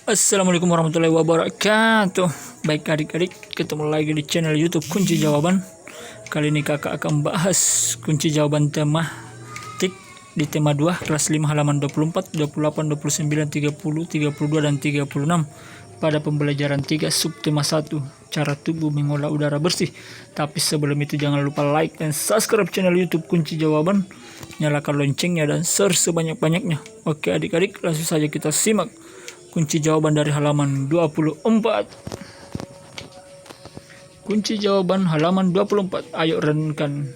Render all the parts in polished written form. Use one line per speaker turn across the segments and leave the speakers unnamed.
Assalamualaikum warahmatullahi wabarakatuh. Baik adik-adik, ketemu lagi di channel YouTube Kunci Jawaban. Kali ini kakak akan bahas kunci jawaban tematik di tema 2 kelas 5 halaman 24, 28, 29, 30, 32 dan 36 pada pembelajaran 3 subtema 1 cara tubuh mengolah udara bersih. Tapi sebelum itu jangan lupa like dan subscribe channel YouTube Kunci Jawaban. Nyalakan loncengnya dan share sebanyak-banyaknya. Oke adik-adik, langsung saja kita simak kunci jawaban dari halaman 24. Kunci jawaban halaman 24. Ayo renungkan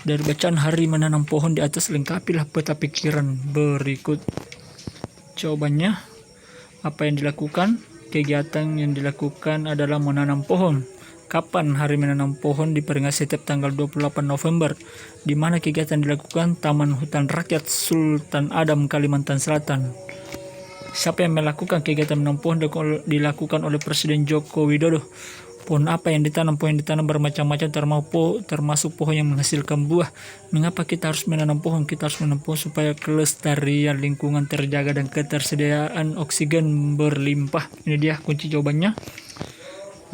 dari bacaan hari menanam pohon di atas, lengkapilah peta pikiran berikut. Jawabannya, apa yang dilakukan? Kegiatan yang dilakukan adalah menanam pohon. Kapan hari menanam pohon? Diperingati setiap tanggal 28 November. Di mana kegiatan dilakukan? Taman Hutan Rakyat Sultan Adam, Kalimantan Selatan. Siapa yang melakukan kegiatan menanam pohon? Dilakukan oleh Presiden Joko Widodo. Pohon apa yang ditanam? Pohon yang ditanam bermacam-macam, termasuk pohon yang menghasilkan buah. Mengapa kita harus menanam pohon? Kita harus menanam pohon supaya kelestarian lingkungan terjaga dan ketersediaan oksigen berlimpah. Ini dia kunci jawabannya.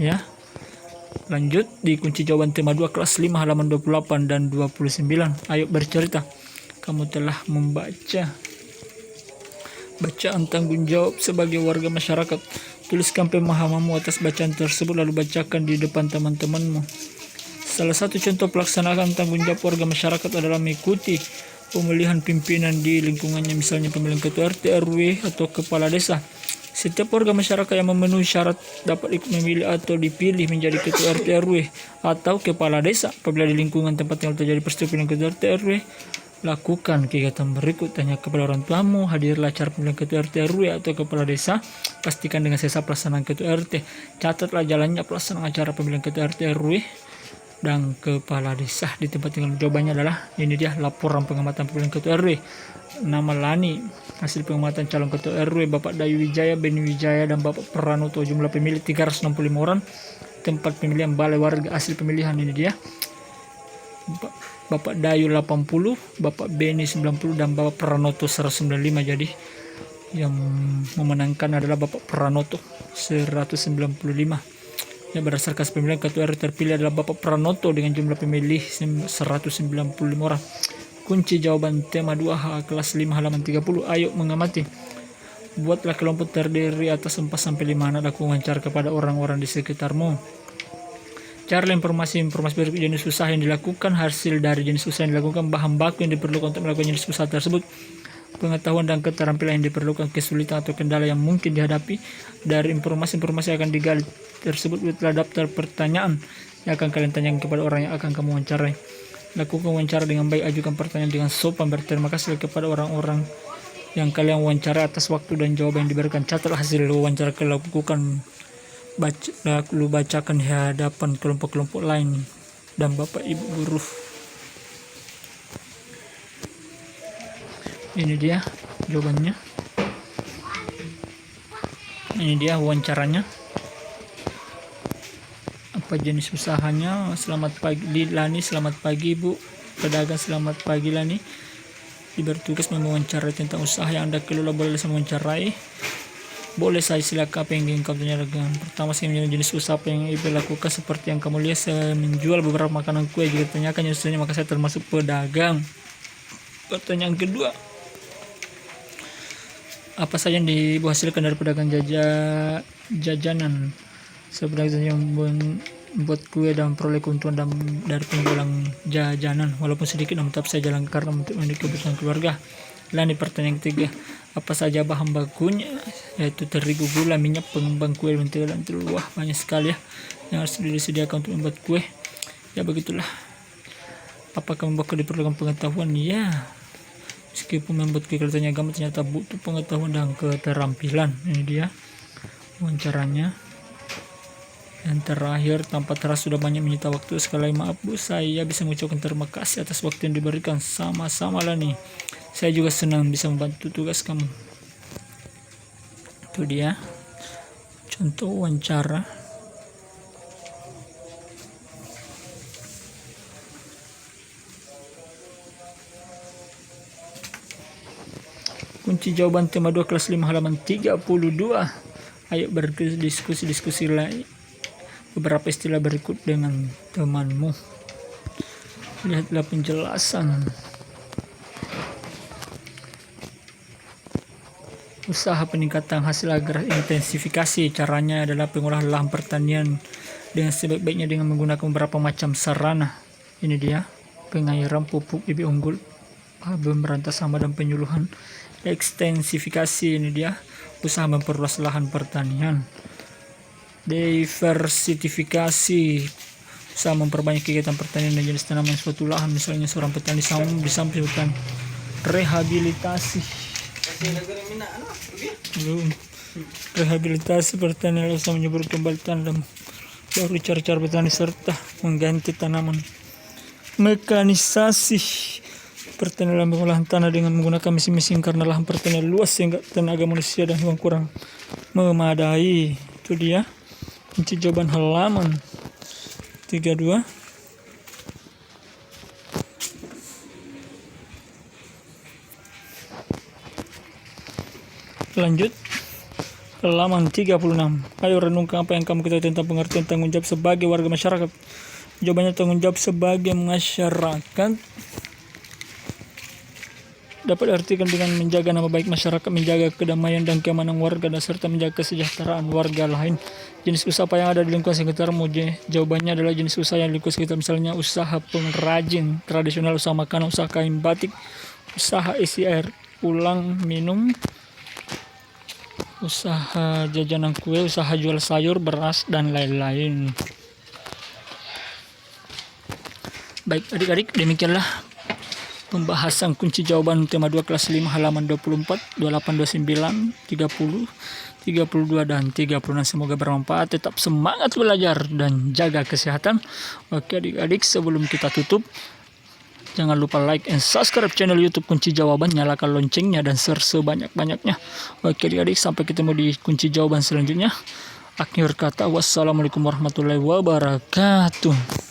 Ya. Lanjut di kunci jawaban tema 2 kelas 5 halaman 28 dan 29. Ayo bercerita. Kamu telah membaca bacaan tanggung jawab sebagai warga masyarakat. Tuliskan pemahamanmu atas bacaan tersebut lalu bacakan di depan teman-temanmu. Salah satu contoh pelaksanaan tanggung jawab warga masyarakat adalah mengikuti pemilihan pimpinan di lingkungannya, misalnya pemilihan ketua RT RW atau kepala desa. Setiap warga masyarakat yang memenuhi syarat dapat ikut memilih atau dipilih menjadi ketua RT RW atau kepala desa. Apabila di lingkungan tempat yang terjadi peristiwa pemilihan ketua RT RW, lakukan kegiatan berikut. Tanya kepada orang tuamu, hadirlah acara pemilihan ketua RT RW atau kepala desa, pastikan dengan sesa pelaksanaan ketua RT, catatlah jalannya pelaksanaan acara pemilihan ketua RT RW dan kepala desa di tempat tinggal. Jawabannya adalah ini dia, laporan pengamatan pemilihan ketua RW. Nama Lani, hasil pengamatan calon ketua RW Bapak Dayu Wijaya, Beni Wijaya dan Bapak Pranoto. Jumlah pemilih 365 orang. Tempat pemilihan balai warga. Hasil pemilihan ini dia, Bapak Dayu 80, Bapak Beni 90 dan Bapak Pranoto 195. Jadi yang memenangkan adalah Bapak Pranoto 195. Ya, berdasarkan pemilihan ketua RW terpilih adalah Bapak Pranoto dengan jumlah pemilih 195 orang. Kunci jawaban tema 2H kelas 5 halaman 30. Ayo mengamati. Buatlah kelompok terdiri atas 4-5 anak. Lakukan wawancara kepada orang-orang di sekitarmu. Cari informasi berikut: jenis usaha yang dilakukan, hasil dari jenis usaha yang dilakukan, bahan baku yang diperlukan untuk melakukan jenis usaha tersebut, pengetahuan dan keterampilan yang diperlukan, kesulitan atau kendala yang mungkin dihadapi. Dari informasi yang akan digali tersebut, buatlah daftar pertanyaan yang akan kalian tanyakan kepada orang yang akan kamu wawancarai. Lakukan wawancara dengan baik, ajukan pertanyaan dengan sopan, berterima kasih kepada orang-orang yang kalian wawancara atas waktu dan jawaban yang diberikan. Catatlah hasil wawancara kalian lakukan, bacakan di hadapan kelompok-kelompok lain dan Bapak Ibu guru. Ini dia jawabannya. Ini dia wawancaranya. Apa jenis usahanya? Selamat pagi Lani. Selamat pagi Bu pedagang. Selamat pagi Lani. Diberi tugas mewawancarai tentang usaha yang Anda kelola. Boleh saya mewawancarai? Boleh, saya silakan. Apa yang ingin kamu tanyakan? Pertama, saya menjadi jenis usaha apa yang Ibu lakukan. Seperti yang kamu lihat, saya menjual beberapa makanan kue. Jika ditanyakan jenisnya, maka saya termasuk pedagang. Pertanyaan kedua, apa saja yang dihasilkan dari pedagang jajanan? Sebenarnya yang membuat kue dan peroleh keuntungan dari penjualan jajanan, walaupun sedikit namun tetap saya jalankan karena untuk memenuhi kebutuhan keluarga. Lalu pertanyaan ketiga, apa saja bahan bakunya? Yaitu terigu, gula, minyak, pengembang kue, mentega dan telur. Wah, banyak sekali ya yang harus disediakan untuk membuat kue. Ya begitulah. Apakah membuat kue diperlukan pengetahuan? Ya, meskipun membuat kue kelihatannya gampang, ternyata butuh pengetahuan dan keterampilan. Ini dia wawancaranya. Yang terakhir, tanpa terasa sudah banyak menyita waktu. Sekali maaf Bu, saya bisa mengucapkan terima kasih atas waktu yang diberikan. Sama-sama lah nih. Saya juga senang bisa membantu tugas kamu. Itu dia contoh wawancara. kunci jawaban tema 2 kelas 5 halaman 32. Ayo berdiskusi lagi beberapa istilah berikut dengan temanmu. Lihatlah penjelasan. Usaha peningkatan hasil agar intensifikasi. Caranya adalah pengolahan lahan pertanian dengan sebaik-baiknya dengan menggunakan beberapa macam sarana. Ini dia: pengairan, pupuk, bibit unggul, pemberantas hama dan penyuluhan. Ekstensifikasi, ini dia usaha memperluas lahan pertanian. Diversifikasi, usaha memperbanyak kegiatan pertanian dan jenis tanaman suatu lahan. Misalnya seorang petani disampaikan. Rehabilitasi, rehabilitasi pertanian usaha menyebur kembali tanam baru cara-cara petani serta mengganti tanaman. Mekanisasi, pertanian dalam pengolahan tanah dengan menggunakan mesin-mesin karena lahan pertanian luas sehingga tenaga manusia dan hewan kurang memadai. Itu dia kunci jawaban halaman 32. Lanjut halaman 36. Ayo renungkan apa yang kamu ketahui tentang pengertian tanggung jawab sebagai warga masyarakat. Jawabannya, tanggung jawab sebagai masyarakat dapat diartikan dengan menjaga nama baik masyarakat, menjaga kedamaian dan keamanan warga, dan serta menjaga kesejahteraan warga lain. Jenis usaha apa yang ada di lingkungan sekitarmu? Jawabannya adalah jenis usaha yang di lingkungan sekitar, misalnya usaha pengrajin tradisional, usaha makanan, usaha kain batik, usaha isi air ulang minum, usaha jajanan kue, usaha jual sayur, beras, dan lain-lain. Baik adik-adik, demikianlah pembahasan kunci jawaban tema 2 kelas 5 halaman 24, 28, 29, 30, 32, dan 36. Semoga bermanfaat. Tetap semangat belajar dan jaga kesehatan. Oke adik-adik, sebelum kita tutup, jangan lupa like and subscribe channel YouTube Kunci Jawaban, nyalakan loncengnya dan share sebanyak-banyaknya. Oke adik-adik, sampai ketemu di kunci jawaban selanjutnya. Akhir kata, wassalamualaikum warahmatullahi wabarakatuh.